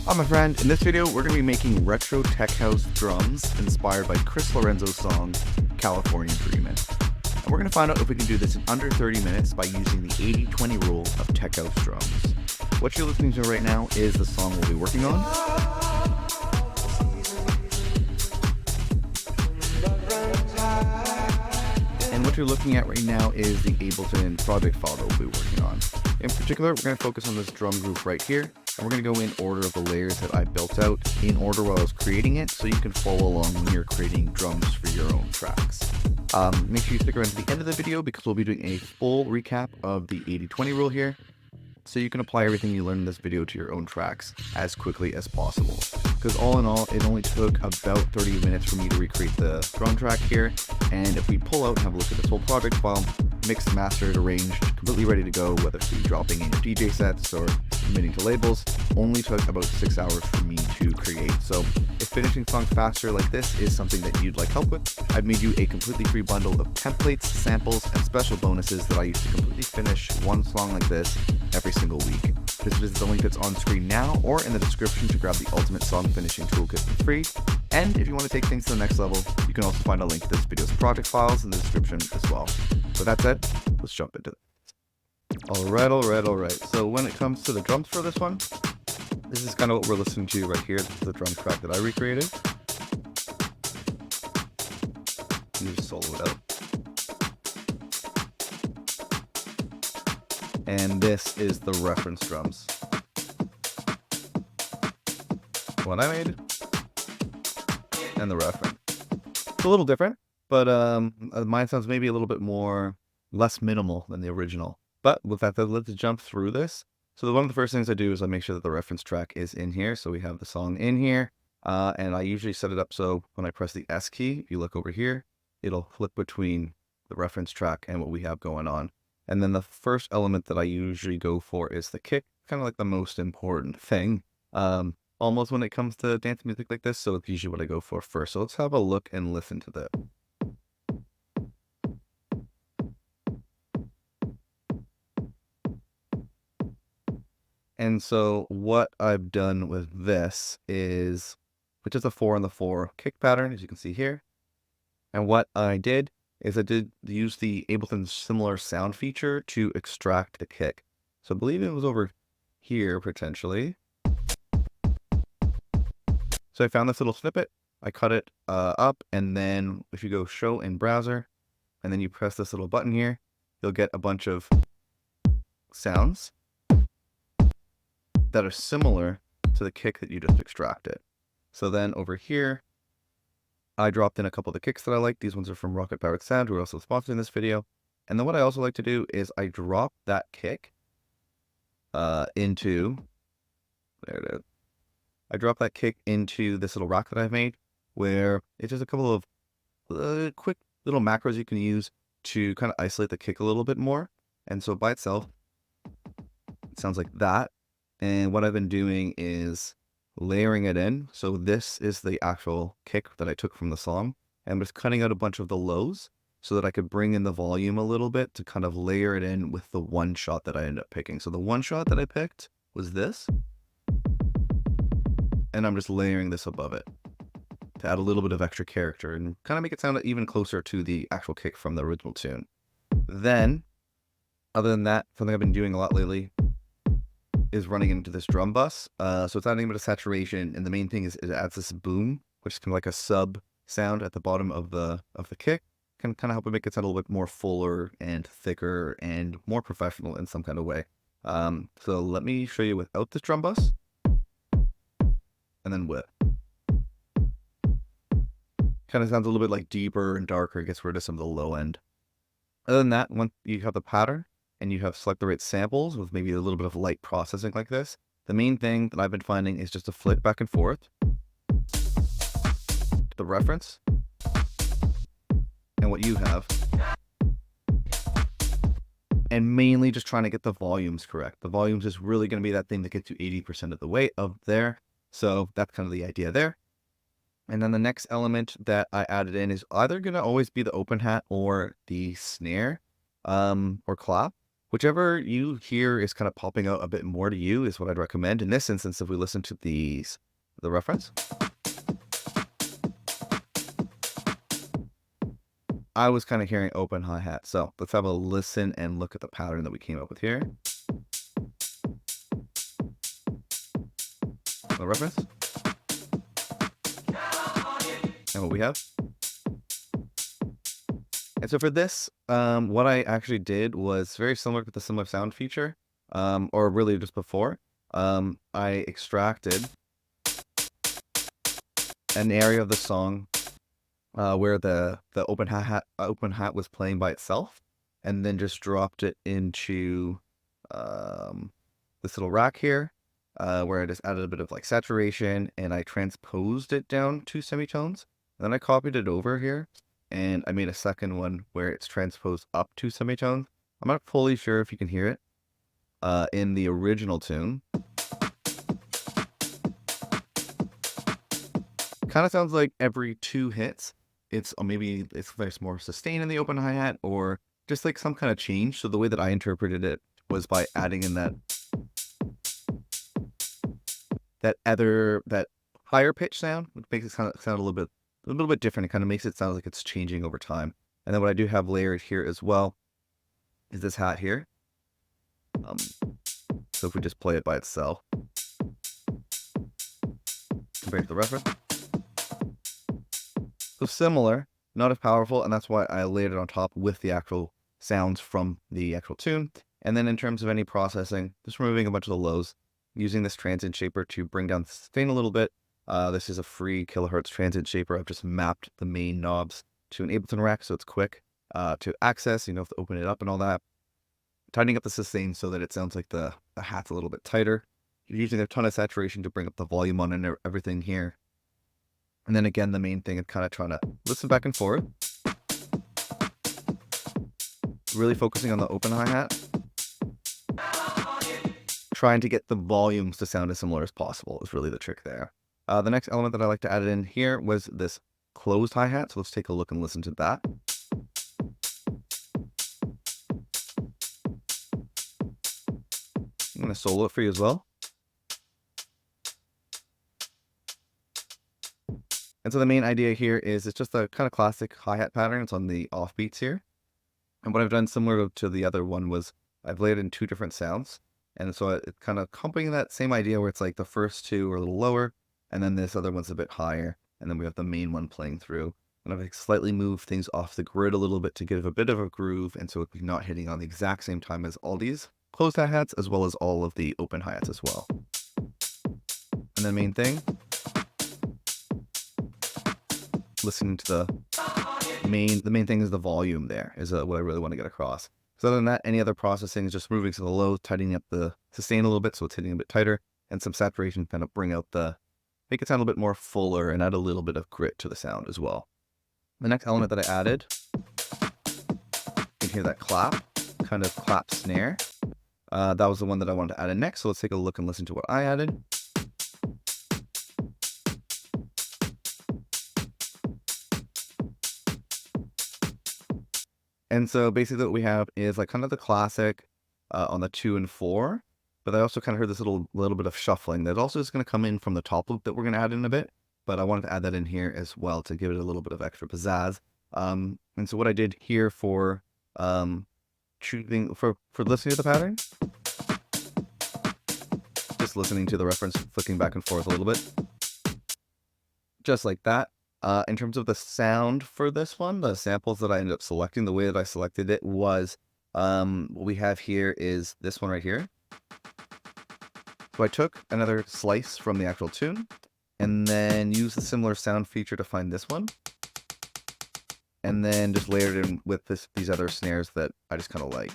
Hi my friend, in this video we're going to be making retro tech house drums inspired by Chris Lorenzo's song California Dreamin'. And we're going to find out if we can do this in under 30 minutes by using the 80-20 rule of tech house drums. What you're listening to right now is the song we'll be working on. And what you're looking at right now is the Ableton project file that we'll be working on. In particular, we're going to focus on this drum group right here. And we're going to go in order of the layers that I built out in order while I was creating it, so you can follow along when you're creating drums for your own tracks. Make sure you stick around to the end of the video because we'll be doing a full recap of the 80-20 rule here, so you can apply everything you learned in this video to your own tracks as quickly as possible. Because all in all, it only took about 30 minutes for me to recreate the drum track here, and if we pull out and have a look at this whole project file, mixed, mastered, arranged, completely ready to go, whether it be dropping in your DJ sets or submitting to labels, only took about 6 hours for me to create. So if finishing songs faster like this is something that you'd like help with, I've made you a completely free bundle of templates, samples, and special bonuses that I use to completely finish one song like this every single week. Just visit the link that's on screen now or in the description to grab the ultimate song finishing toolkit for free. And if you want to take things to the next level, you can also find a link to this video's project files in the description as well. With that said, let's jump into it. Alright. So when it comes to the drums for this one, this is kind of what we're listening to right here. This is the drum track that I recreated. Let me just solo it out. And this is the reference drums. What I made and the reference. It's a little different, but mine sounds maybe a little bit less minimal than the original. But with that, let's jump through this. So one of the first things I do is I make sure that the reference track is in here. So we have the song in here, and I usually set it up so when I press the S key, if you look over here, it'll flip between the reference track and what we have going on. And then the first element that I usually go for is the kick, kind of like the most important thing, almost when it comes to dance music like this. So it's usually what I go for first. So let's have a look and listen to that. And so what I've done with this is, which is a 4-on-the-4 kick pattern, as you can see here. And what I did is I did use the Ableton similar sound feature to extract the kick. So I believe it was over here, potentially. So I found this little snippet, I cut it up, and then if you go show in browser, and then you press this little button here, you'll get a bunch of sounds that are similar to the kick that you just extracted. So then over here, I dropped in a couple of the kicks that I like. These ones are from Rocket Powered Sound, who are also sponsoring this video. And then what I also like to do is I drop that kick into, there it is. I drop that kick into this little rack that I've made, where it's just a couple of quick little macros you can use to kind of isolate the kick a little bit more. And so by itself, it sounds like that. And what I've been doing is layering it in. So this is the actual kick that I took from the song. And I'm just cutting out a bunch of the lows so that I could bring in the volume a little bit to kind of layer it in with the one shot that I ended up picking. So the one shot that I picked was this. And I'm just layering this above it to add a little bit of extra character and kind of make it sound even closer to the actual kick from the original tune. Then, other than that, something I've been doing a lot lately is running into this drum bus. So it's adding a bit of saturation, and the main thing is it adds this boom, which is kind of like a sub sound at the bottom of the kick. Can kind of help it make it sound a little bit more fuller and thicker and more professional in some kind of way. So let me show you without this drum bus, and then with. Kind of sounds a little bit like deeper and darker. It gets rid of some of the low end. Other than that, once you have the pattern, and you have select the right samples with maybe a little bit of light processing like this, the main thing that I've been finding is just to flick back and forth to the reference and what you have, and mainly just trying to get the volumes correct. The volumes is really going to be that thing that gets you 80% of the way up there. So that's kind of the idea there. And then the next element that I added in is either going to always be the open hat or the snare or clap. Whichever you hear is kind of popping out a bit more to you is what I'd recommend. In this instance, if we listen to the reference, I was kind of hearing open hi-hat. So let's have a listen and look at the pattern that we came up with here. The reference. And what we have. And so for this, what I actually did was very similar with the similar sound feature, or really just before. I extracted an area of the song where the open hat was playing by itself, and then just dropped it into this little rack here, where I just added a bit of like saturation, and I transposed it down 2 semitones. Then I copied it over here, and I made a second one where it's transposed up 2 semitones. I'm not fully sure if you can hear it in the original tune. Kind of sounds like every 2 hits, it's maybe there's more sustain in the open hi-hat, or just like some kind of change. So the way that I interpreted it was by adding in that higher pitch sound, which makes it sound a little bit different. It kind of makes it sound like it's changing over time. And then what I do have layered here as well is this hat here. So if we just play it by itself, compared to the reference, so similar, not as powerful, and that's why I layered it on top with the actual sounds from the actual tune. And then in terms of any processing, just removing a bunch of the lows, using this transient shaper to bring down the sustain a little bit. This is a free kilohertz transient shaper. I've just mapped the main knobs to an Ableton rack, so it's quick to access. You know, to open it up and all that. Tightening up the sustain so that it sounds like the hat's a little bit tighter. You're using a ton of saturation to bring up the volume on and everything here. And then again, the main thing is kind of trying to listen back and forth. Really focusing on the open hi-hat. Trying to get the volumes to sound as similar as possible is really the trick there. The next element that I like to add in here was this closed hi-hat. So let's take a look and listen to that. I'm going to solo it for you as well. And so the main idea here is it's just a kind of classic hi-hat pattern. It's on the offbeats here. And what I've done similar to the other one was I've layered in 2 different sounds. And so it's kind of copying that same idea where it's like the first 2 are a little lower, and then this other one's a bit higher. And then we have the main one playing through. And I've slightly moved things off the grid a little bit to give a bit of a groove. And so it's not hitting on the exact same time as all these closed hi-hats, as well as all of the open hi-hats as well. And the main thing, listening to the main thing is the volume there, is what I really want to get across. So other than that, any other processing is just moving to the low, tightening up the sustain a little bit so it's hitting a bit tighter, and some saturation to kind of bring out make it sound a bit more fuller and add a little bit of grit to the sound as well. The next element that I added, you can hear that kind of clap snare. That was the one that I wanted to add in next, so let's take a look and listen to what I added. And so basically what we have is like kind of the classic on the 2 and 4, but I also kind of heard this little bit of shuffling that also is going to come in from the top loop that we're going to add in a bit, but I wanted to add that in here as well to give it a little bit of extra pizzazz. And so what I did here for listening to the pattern, just listening to the reference, flicking back and forth a little bit, just like that. In terms of the sound for this one, the samples that I ended up selecting, the way that I selected it was, what we have here is this one right here. So I took another slice from the actual tune and then used a similar sound feature to find this one. And then just layered in with these other snares that I just kind of like.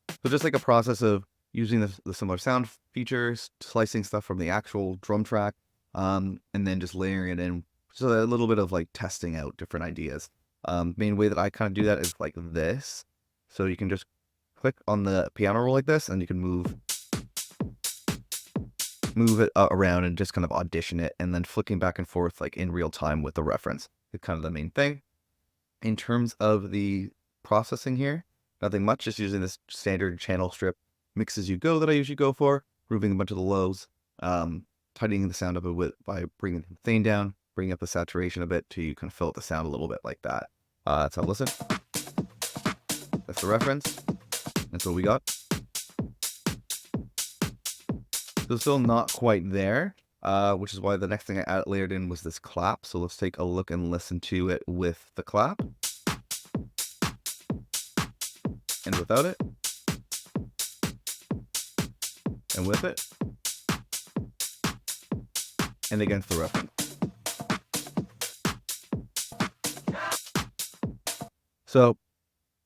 So just like a process of using the similar sound features, slicing stuff from the actual drum track, and then just layering it in. So a little bit of like testing out different ideas. Main way that I kind of do that is like this. So you can just click on the piano roll like this, and you can move it around and just kind of audition it, and then flicking back and forth like in real time with the reference. It's kind of the main thing. In terms of the processing here, Nothing much, just using this standard channel strip mix as you go that I usually go for, removing a bunch of the lows, tightening the sound up a bit by bringing the thing down, bringing up the saturation a bit till you can fill out the sound a little bit like that. That's how I listen. That's the reference. That's what we got. So still not quite there, which is why the next thing I layered in was this clap. So let's take a look and listen to it with the clap. And without it. And with it. And against the reference. So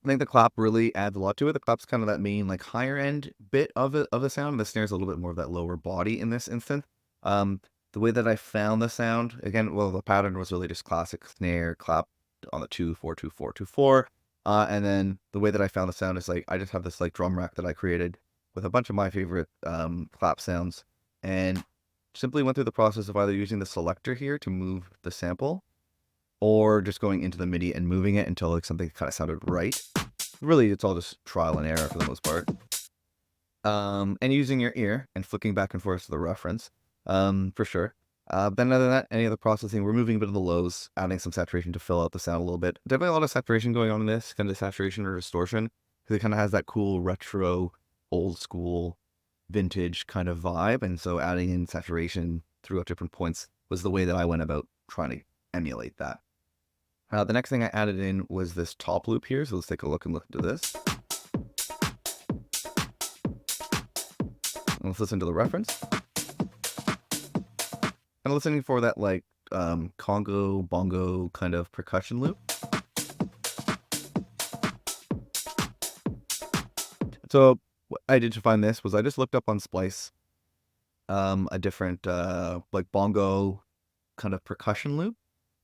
I think the clap really adds a lot to it. The clap's kind of that main, like, higher end bit of the sound. The snare's a little bit more of that lower body in this instance. The way that I found the sound, again, well, the pattern was really just classic snare clap on the 2, 4, 2, 4, 2, 4. And then the way that I found the sound is like, I just have this like drum rack that I created with a bunch of my favorite clap sounds, and simply went through the process of either using the selector here to move the sample, or just going into the MIDI and moving it until like something kind of sounded right. Really, it's all just trial and error for the most part. And using your ear and flicking back and forth to the reference, for sure. Then other than that, any other processing, removing a bit of the lows, adding some saturation to fill out the sound a little bit. Definitely a lot of saturation going on in this, kind of saturation or distortion, because it kind of has that cool retro, old school, vintage kind of vibe. And so adding in saturation throughout different points was the way that I went about trying to emulate that. The next thing I added in was this top loop here. So let's take a look and listen to this. And let's listen to the reference. And listening for that like Congo, bongo kind of percussion loop. So what I did to find this was I just looked up on Splice a different like bongo kind of percussion loop,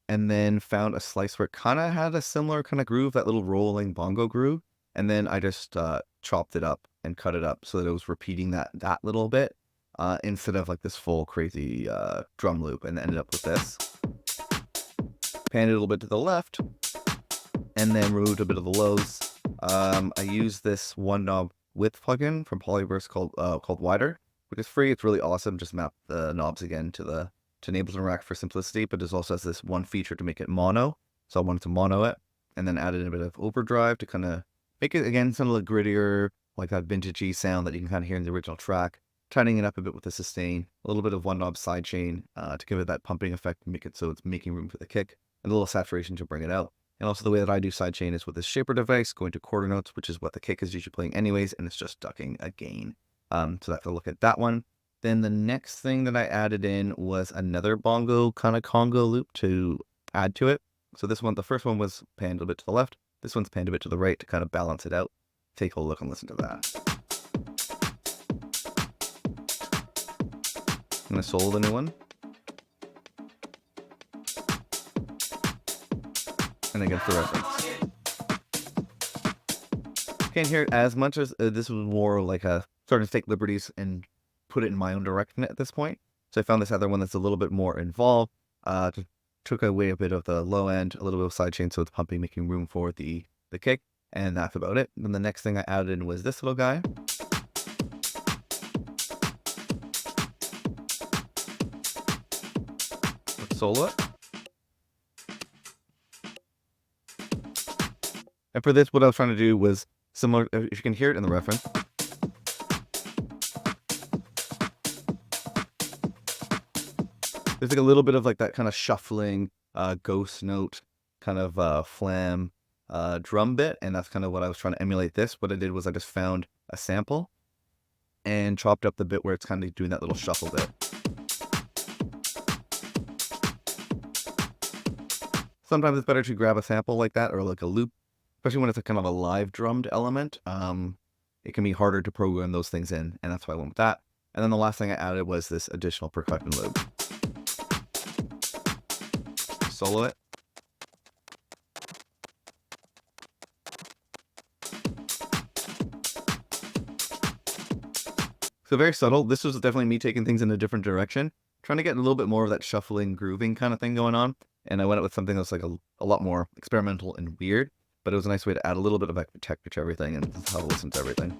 and then found a slice where it kind of had a similar kind of groove, that little rolling bongo groove. And then I just chopped it up and cut it up so that it was repeating that little bit instead of like this full crazy drum loop, and ended up with this. Panned it a little bit to the left, and then removed a bit of the lows. I used this one knob width plugin from Polyverse called Wider, which is free. It's really awesome. Just map the knobs again to Ableton Rack for simplicity, but it also has this one feature to make it mono. So I wanted to mono it, and then added a bit of overdrive to kind of make it again sound a little grittier, like that vintagey sound that you can kind of hear in the original track. Tightening it up a bit with the sustain, a little bit of one knob sidechain to give it that pumping effect, make it so it's making room for the kick, and a little saturation to bring it out. And also the way that I do sidechain is with this shaper device, going to quarter notes, which is what the kick is usually playing anyways, and it's just ducking a gain. So I have to look at that one. Then the next thing that I added in was another bongo kind of congo loop to add to it. So this one, the first one was panned a bit to the left. This one's panned a bit to the right to kind of balance it out. Take a look and listen to that. I'm going to solo the new one. And against the reference. Can't hear it as much as this was more like a starting to take liberties and put it in my own direction at this point. So I found this other one that's a little bit more involved. Took away a bit of the low end, a little bit of sidechain, so it's pumping, making room for the kick, and that's about it. Then the next thing I added in was this little guy. Let's solo it. And for this, what I was trying to do was similar, if you can hear it in the reference. There's like a little bit of like that kind of shuffling, ghost note, kind of flam drum bit, and that's kind of what I was trying to emulate this. What I did was I just found a sample and chopped up the bit where it's kind of doing that little shuffle bit. Sometimes it's better to grab a sample like that, or like a loop, especially when it's a kind of a live drummed element. It can be harder to program those things in, and that's why I went with that. And then the last thing I added was this additional percussion loop. Solo it. So very subtle. This was definitely me taking things in a different direction, trying to get a little bit more of that shuffling, grooving kind of thing going on. And I went up with something that's like a lot more experimental and weird. but it was a nice way to add a little bit of texture to everything and have a listen to everything.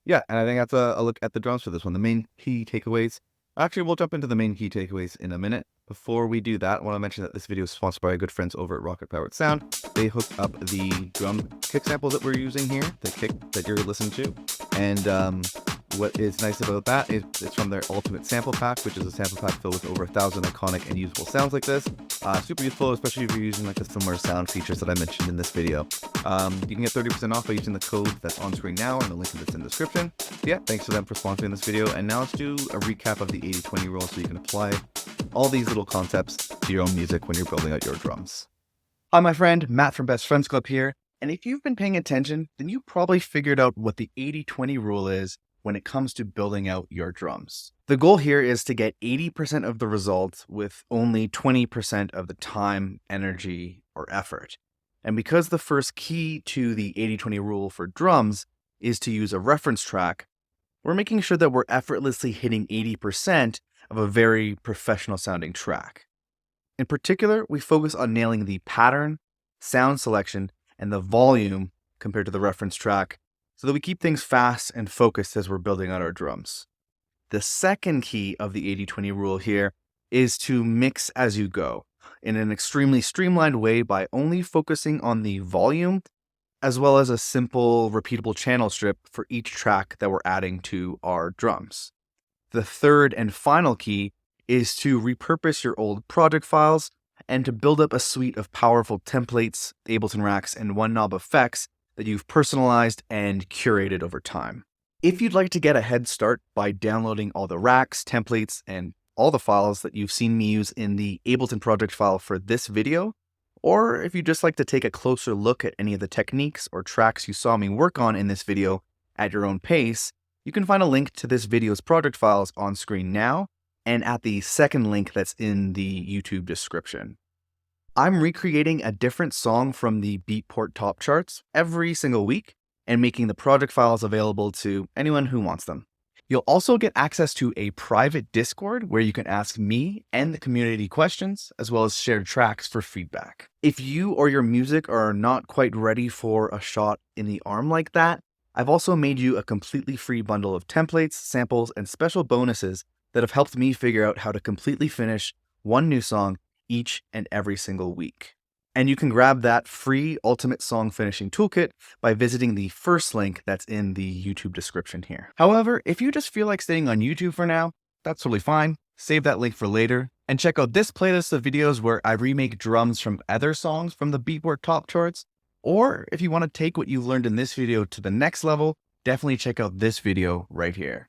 Yeah, and I think that's a look at the drums for this one. The main key takeaways. Actually, we'll jump into the main key takeaways in a minute. Before we do that, I want to mention that this video is sponsored by our good friends over at Rocket Powered Sound. They hooked up the drum kick sample that we're using here, the kick that you're listening to. And what is nice about that is it's from their Ultimate Sample Pack, which is a sample pack filled with over 1,000 iconic and usable sounds like this. Super useful, especially if you're using like the similar sound features that I mentioned in this video. You can get 30% off by using the code that's on screen now and the link that's in the description. So yeah, thanks to them for sponsoring this video. And now let's do a recap of the 80-20 rule so you can apply all these little concepts to your own music when you're building out your drums. Hi, my friend, Matt from Best Friends Club here. And if you've been paying attention, then you probably figured out what the 80-20 rule is when it comes to building out your drums. The goal here is to get 80% of the results with only 20% of the time, energy, or effort. And because the first key to the 80-20 rule for drums is to use a reference track, we're making sure that we're effortlessly hitting 80% of a very professional sounding track. In particular, we focus on nailing the pattern, sound selection, and the volume compared to the reference track, so that we keep things fast and focused as we're building out our drums. The second key of the 80-20 rule here is to mix as you go in an extremely streamlined way by only focusing on the volume, as well as a simple repeatable channel strip for each track that we're adding to our drums. The third and final key is to repurpose your old project files and to build up a suite of powerful templates, Ableton racks, and one knob effects that you've personalized and curated over time. If you'd like to get a head start by downloading all the racks, templates, and all the files that you've seen me use in the Ableton project file for this video, or if you'd just like to take a closer look at any of the techniques or tracks you saw me work on in this video at your own pace, you can find a link to this video's project files on screen now and at the second link that's in the YouTube description. I'm recreating a different song from the Beatport top charts every single week and making the project files available to anyone who wants them. You'll also get access to a private Discord where you can ask me and the community questions, as well as share tracks for feedback. If you or your music are not quite ready for a shot in the arm like that, I've also made you a completely free bundle of templates, samples, and special bonuses that have helped me figure out how to completely finish one new song each and every single week. And you can grab that free Ultimate Song Finishing Toolkit by visiting the first link that's in the YouTube description here. However, if you just feel like staying on YouTube for now, that's totally fine. Save that link for later and check out this playlist of videos where I remake drums from other songs from the Beatport top charts. Or if you want to take what you've learned in this video to the next level, definitely check out this video right here.